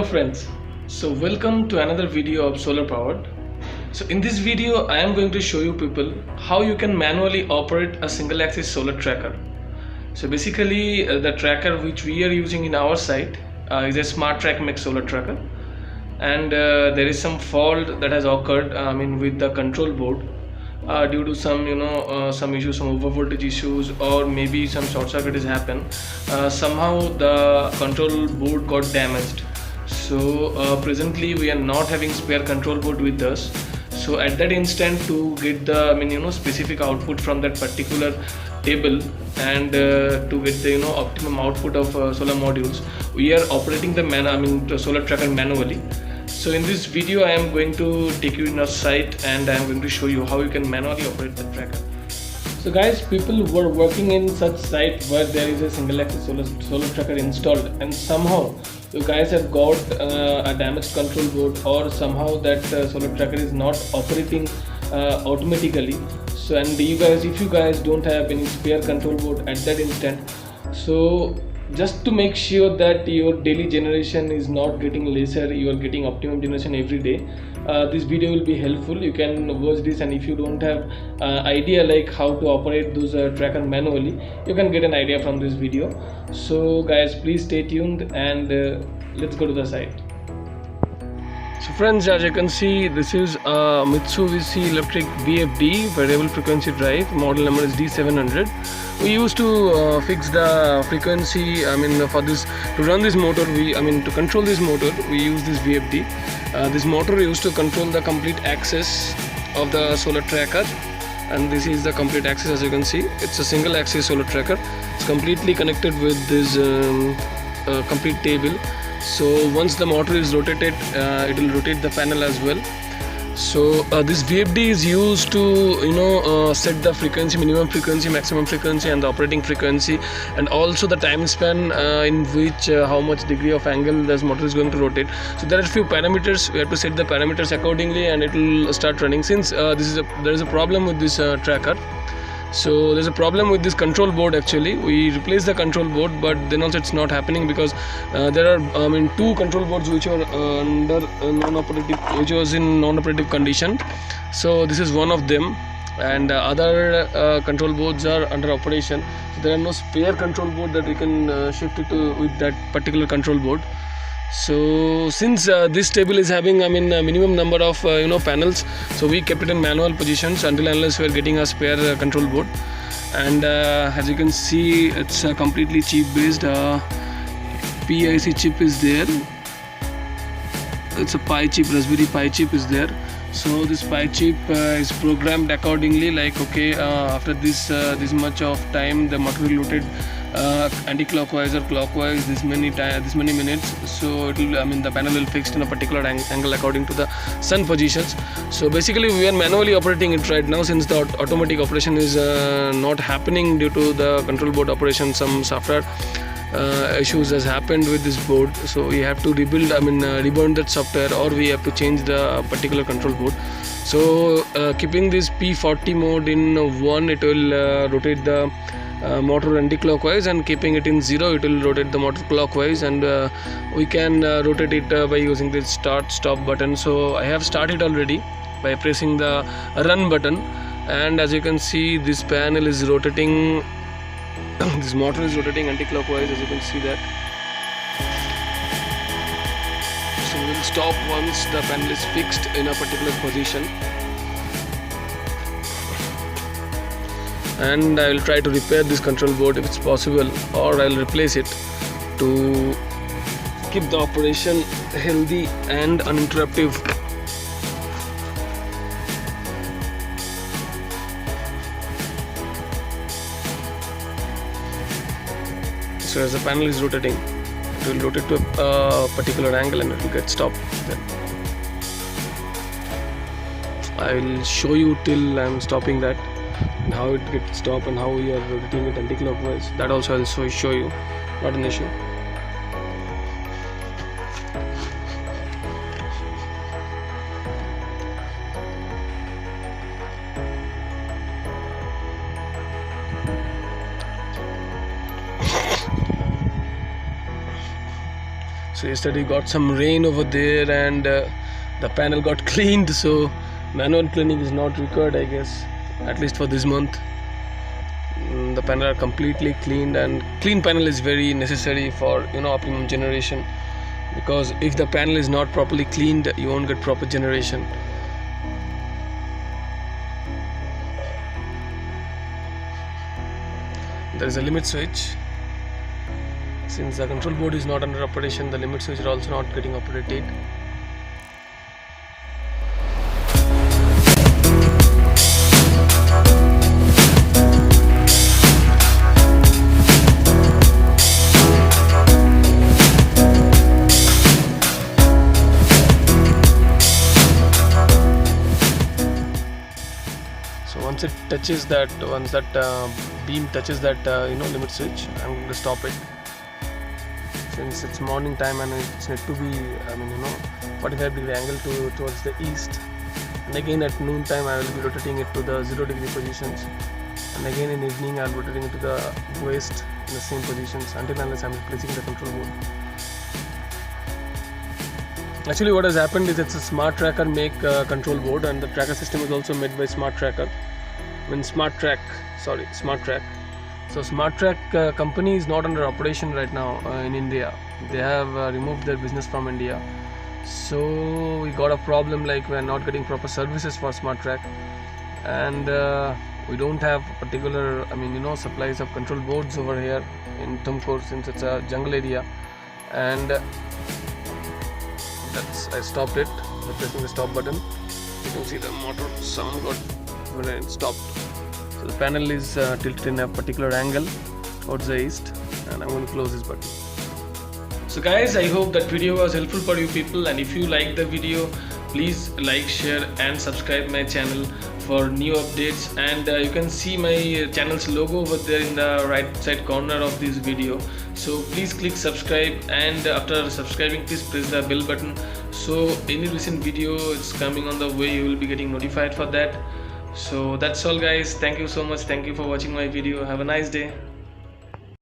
friends, so welcome to another video of solar powered. So in this video I am going to show you people how you can manually operate a single axis solar tracker. So basically the tracker which we are using in our site is a Smart Track Mix solar tracker, and there is some fault that has occurred with the control board due to some issues, some over voltage issues, or maybe some short circuit has happened. Somehow the control board got damaged. So presently we are not having spare control board with us. So at that instant, to get the specific output from that particular table, and to get the optimum output of solar modules, we are operating the solar tracker manually. So in this video I am going to take you in our site, and I am going to show you how you can manually operate the tracker. So guys, people were working in such site where there is a single axis solar tracker installed, and somehow you guys have got a damaged control board, or somehow that solar tracker is not operating automatically. So and if you guys don't have any spare control board at that instant, so just to make sure that your daily generation is not getting lesser, you are getting optimum generation every day, this video will be helpful. You can watch this, and if you don't have idea like how to operate those tracker manually, you can get an idea from this video. So guys, please stay tuned, and let's go to the site. So friends, as you can see, this is a Mitsubishi Electric VFD, variable frequency drive. Model number is D700. We used to fix the frequency. For this, to run this motor, to control this motor, we use this VFD. This motor used to control the complete axis of the solar tracker, and this is the complete axis. As you can see, it's a single axis solar tracker. It's completely connected with this complete table. So once the motor is rotated, it will rotate the panel as well. So this VFD is used to set the frequency, minimum frequency, maximum frequency, and the operating frequency, and also the time span in which how much degree of angle this motor is going to rotate. So there are a few parameters. We have to set the parameters accordingly, and it will start running. Since there is a problem with this tracker. So there's a problem with this control board. Actually, we replaced the control board, but then also it's not happening because there are two control boards which are under non-operative, which was in non-operative condition. So this is one of them, and other control boards are under operation. So there are no spare control board that we can shift it to with that particular control board. So since this table is having a minimum number of panels, so we kept it in manual positions until unless we are getting a spare control board. And as you can see, it's a completely chip based. PIC chip is there. It's a Pi chip, Raspberry Pi chip is there. So this Pi chip is programmed accordingly, like okay, after this much of time the motor will rotate anti-clockwise or clockwise this many minutes. So it will the panel will fixed in a particular angle according to the sun positions. So basically we are manually operating it right now, since the automatic operation is not happening due to the control board operation. Some software issues has happened with this board, so we have to rebuild reburn that software, or we have to change the particular control board. So keeping this P40 mode in 1, it will rotate the motor anti-clockwise, and keeping it in 0, it will rotate the motor clockwise. And we can rotate it by using this start stop button. So I have started already by pressing the run button, and as you can see, this panel is rotating. This motor is rotating anti-clockwise, as you can see that. So we'll stop once the panel is fixed in a particular position, and I will try to repair this control board if it's possible, or I'll replace it to keep the operation healthy and uninterrupted. So as the panel is rotating, it will rotate to a particular angle, and it will get stopped. Then I will show you till I'm stopping that, and how it gets stopped, and how we are rotating it anti-clockwise. That also I'll show you, not an issue. So yesterday got some rain over there, and the panel got cleaned, so manual cleaning is not required, I guess, at least for this month. The panel are completely cleaned, and clean panel is very necessary for optimum generation, because if the panel is not properly cleaned, you won't get proper generation. There is a limit switch. Since the control board is not under operation, the limit switch is also not getting operated. So once that beam touches that limit switch, I'm going to stop it. Since it's morning time and it's need to be 45-degree angle towards the east, and again at noon time I will be rotating it to the 0-degree positions, and again in evening I will be rotating it to the west in the same positions until unless I'm replacing the control board. Actually what has happened is it's a Smart Tracker make control board, and the tracker system is also made by Smart Track. So Smart Track company is not under operation right now in India. They have removed their business from India. So we got a problem, like we are not getting proper services for Smart Track, and we don't have particular supplies of control boards over here in Tumkur, since it's a jungle area. And I stopped it by pressing the stop button. You can see the motor sound got when it stopped. So the panel is tilted in a particular angle towards the east, and I'm going to close this button. So guys, I hope that video was helpful for you people, and if you like the video, please like, share and subscribe my channel for new updates. And you can see my channel's logo over there in the right side corner of this video. So please click subscribe, and after subscribing please press the bell button, so any recent video is coming on the way, you will be getting notified for that. So that's all guys, thank you so much, thank you for watching my video, have a nice day.